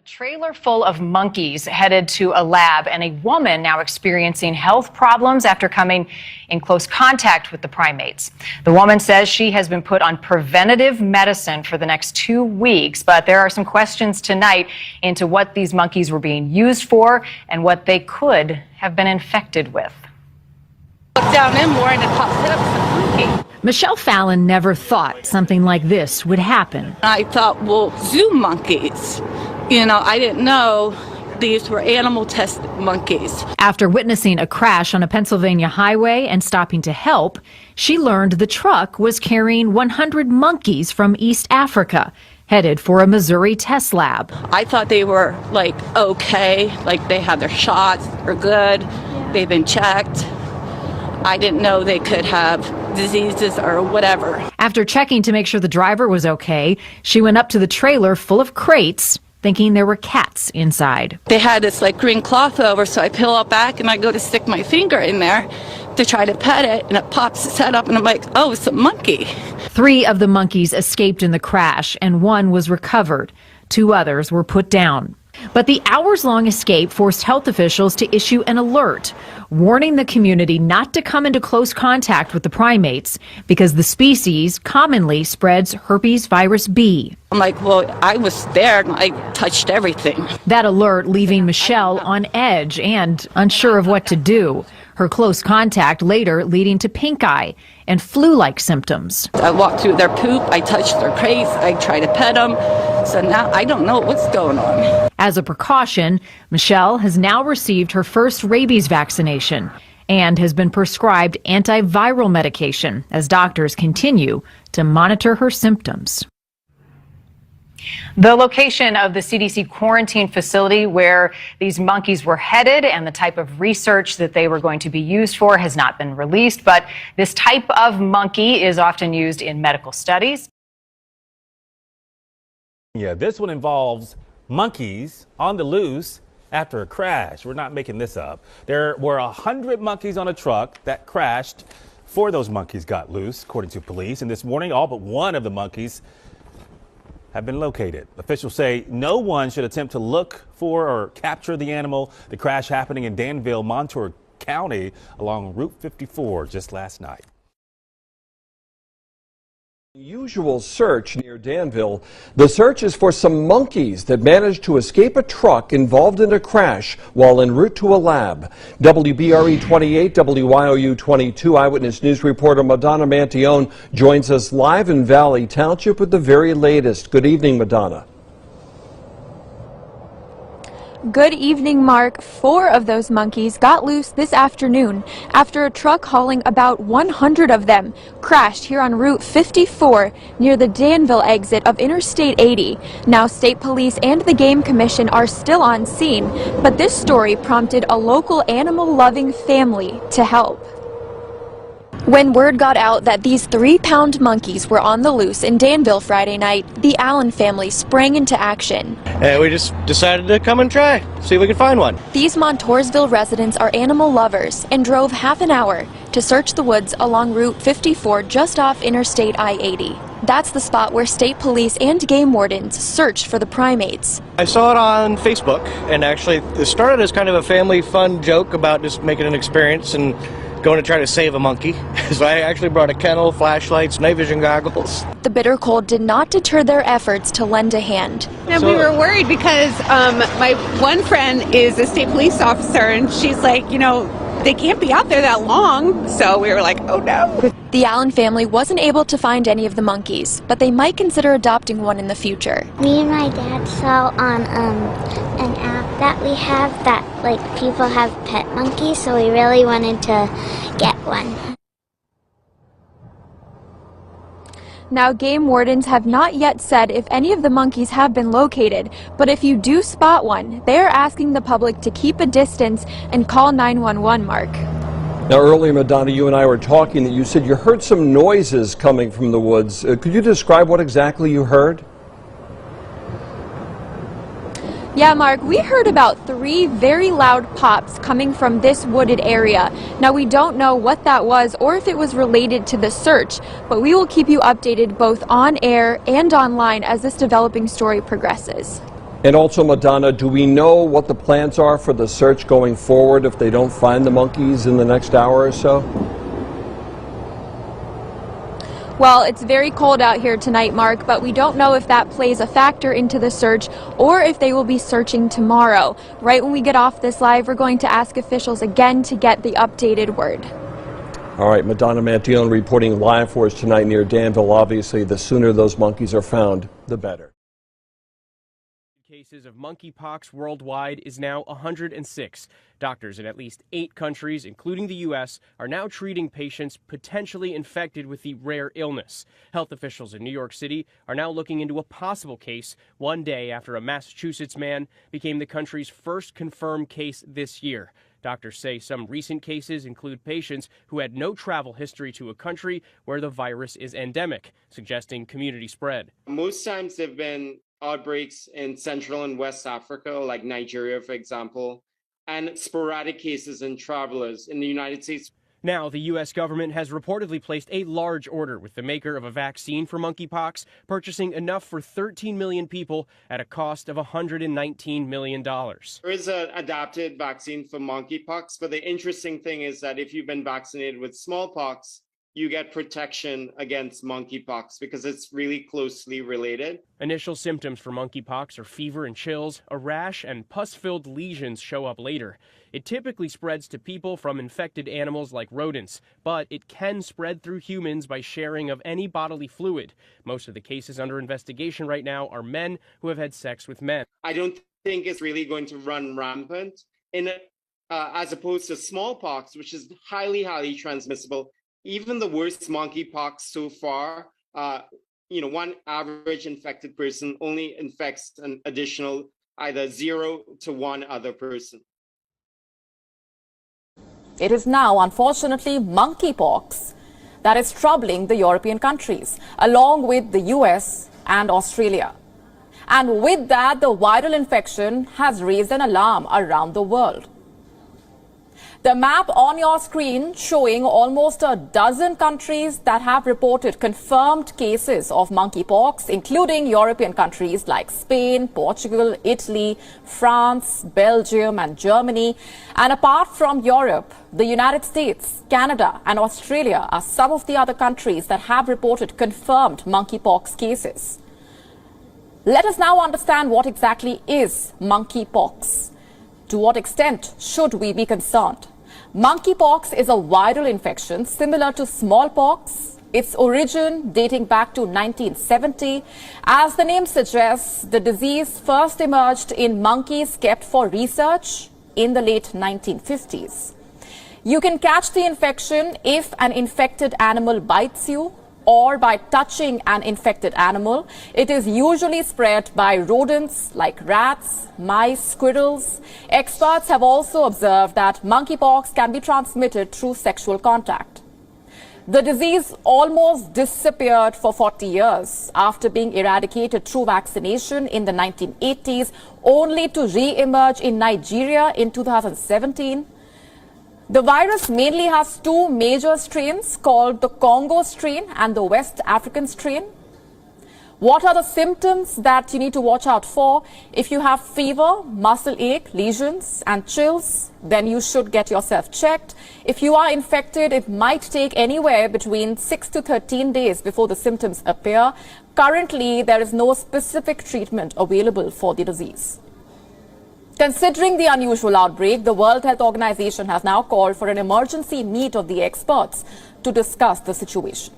Trailer full of monkeys headed to a lab, and a woman now experiencing health problems after coming in close contact with the primates. The woman says she has been put on preventative medicine for the next 2 weeks, but there are some questions tonight into what these monkeys were being used for and what they could have been infected with. Looked down in more and it popped up some monkey. Michelle Fallon never thought something like this would happen. I thought, well, zoo monkeys. You know, I didn't know these were animal test monkeys. After witnessing a crash on a Pennsylvania highway and stopping to help, she learned the truck was carrying 100 monkeys from East Africa, headed for a Missouri test lab. I thought they were like okay, like they had their shots, they're good, they've been checked. I didn't know they could have diseases or whatever. After checking to make sure the driver was okay, she went up to the trailer full of crates, thinking there were cats inside. They had this like green cloth over, so I peel it back and I go to stick my finger in there to try to pet it, and it pops its head up and I'm like, oh, it's a monkey. 3 of the monkeys escaped in the crash and 1 was recovered. 2 others were put down. But the hours-long escape forced health officials to issue an alert, warning the community not to come into close contact with the primates because the species commonly spreads herpes virus B. I'm like, well, I was there and I touched everything. That alert leaving Michelle on edge and unsure of what to do. Her close contact later leading to pink eye and flu-like symptoms. I walked through their poop, I touched their crates, I tried to pet them, so now I don't know what's going on. As a precaution, Michelle has now received her first rabies vaccination and has been prescribed antiviral medication as doctors continue to monitor her symptoms. The location of the CDC quarantine facility where these monkeys were headed and the type of research that they were going to be used for has not been released, but this type of monkey is often used in medical studies. Yeah, this one involves monkeys on the loose after a crash. We're not making this up. There were 100 monkeys on a truck that crashed. 4 of those monkeys got loose, according to police, and this morning all but 1 of the monkeys have been located. Officials say no one should attempt to look for or capture the animal. The crash happening in Danville, Montour County along Route 54 just last night. Usual search near Danville. The search is for some monkeys that managed to escape a truck involved in a crash while en route to a lab. WBRE 28, WYOU 22 Eyewitness News reporter Madonna Mantione joins us live in Valley Township with the very latest. Good evening, Madonna. Good evening, Mark. 4 of those monkeys got loose this afternoon after a truck hauling about 100 of them crashed here on Route 54 near the Danville exit of Interstate 80. Now, State Police and the Game Commission are still on scene, but this story prompted a local animal-loving family to help. When word got out that these 3-pound monkeys were on the loose in Danville Friday night, the Allen family sprang into action. And we just decided to come and try, see if we could find one. These Montoursville residents are animal lovers and drove half an hour to search the woods along Route 54 just off Interstate I-80. That's the spot where state police and game wardens searched for the primates. I saw it on Facebook, and actually it started as kind of a family fun joke about just making an experience and going to try to save a monkey. So I actually brought a kennel, flashlights, night vision goggles. The bitter cold did not deter their efforts to lend a hand. And we were worried because my one friend is a state police officer, and she's like, you know, they can't be out there that long. So we were like, oh no. The Allen family wasn't able to find any of the monkeys, but they might consider adopting one in the future. Me and my dad saw on an app that we have that like people have pet monkeys, so we really wanted to get one. Now, game wardens have not yet said if any of the monkeys have been located, but if you do spot one, they are asking the public to keep a distance and call 911, Mark. Now, earlier, Madonna, you and I were talking that you said you heard some noises coming from the woods. Could you describe what exactly you heard? Yeah, Mark, we heard about 3 very loud pops coming from this wooded area. Now, we don't know what that was or if it was related to the search, but we will keep you updated both on air and online as this developing story progresses. And also, Madonna, do we know what the plans are for the search going forward if they don't find the monkeys in the next hour or so? Well, it's very cold out here tonight, Mark, but we don't know if that plays a factor into the search or if they will be searching tomorrow. Right when we get off this live, we're going to ask officials again to get the updated word. All right, Madonna Mantillon reporting live for us tonight near Danville. Obviously, the sooner those monkeys are found, the better. Cases of monkeypox worldwide is now 106. Doctors in at least 8 countries, including the U.S., are now treating patients potentially infected with the rare illness. Health officials in New York City are now looking into a possible case 1 day after a Massachusetts man became the country's first confirmed case this year. Doctors say some recent cases include patients who had no travel history to a country where the virus is endemic, suggesting community spread. Most times there have been outbreaks in Central and West Africa, like Nigeria, for example, and sporadic cases in travelers in the United States. Now, the U.S. government has reportedly placed a large order with the maker of a vaccine for monkeypox, purchasing enough for 13 million people at a cost of $119 million. There is an adapted vaccine for monkeypox, but the interesting thing is that if you've been vaccinated with smallpox, you get protection against monkeypox because it's really closely related. Initial symptoms for monkeypox are fever and chills. A rash and pus-filled lesions show up later. It typically spreads to people from infected animals like rodents, but it can spread through humans by sharing of any bodily fluid. Most of the cases under investigation right now are men who have had sex with men. I don't think it's really going to run rampant as opposed to smallpox, which is highly transmissible. Even the worst monkeypox so far, one average infected person only infects an additional either 0 to 1 other person. It is now, unfortunately, monkeypox that is troubling the European countries, along with the US and Australia. And with that, the viral infection has raised an alarm around the world. The map on your screen showing almost a dozen countries that have reported confirmed cases of monkeypox, including European countries like Spain, Portugal, Italy, France, Belgium and Germany. And apart from Europe, the United States, Canada and Australia are some of the other countries that have reported confirmed monkeypox cases. Let us now understand what exactly is monkeypox. To what extent should we be concerned? Monkeypox is a viral infection similar to smallpox. Its origin dating back to 1970. As the name suggests, the disease first emerged in monkeys kept for research in the late 1950s. You can catch the infection if an infected animal bites you or by touching an infected animal. It is usually spread by rodents like rats, mice, squirrels. Experts have also observed that monkeypox can be transmitted through sexual contact. The disease almost disappeared for 40 years after being eradicated through vaccination in the 1980s, only to re-emerge in Nigeria in 2017. The virus mainly has 2 major strains called the Congo strain and the West African strain. What are the symptoms that you need to watch out for? If you have fever, muscle ache, lesions and chills, then you should get yourself checked. If you are infected, it might take anywhere between 6 to 13 days before the symptoms appear. Currently, there is no specific treatment available for the disease. Considering the unusual outbreak, the World Health Organization has now called for an emergency meet of the experts to discuss the situation.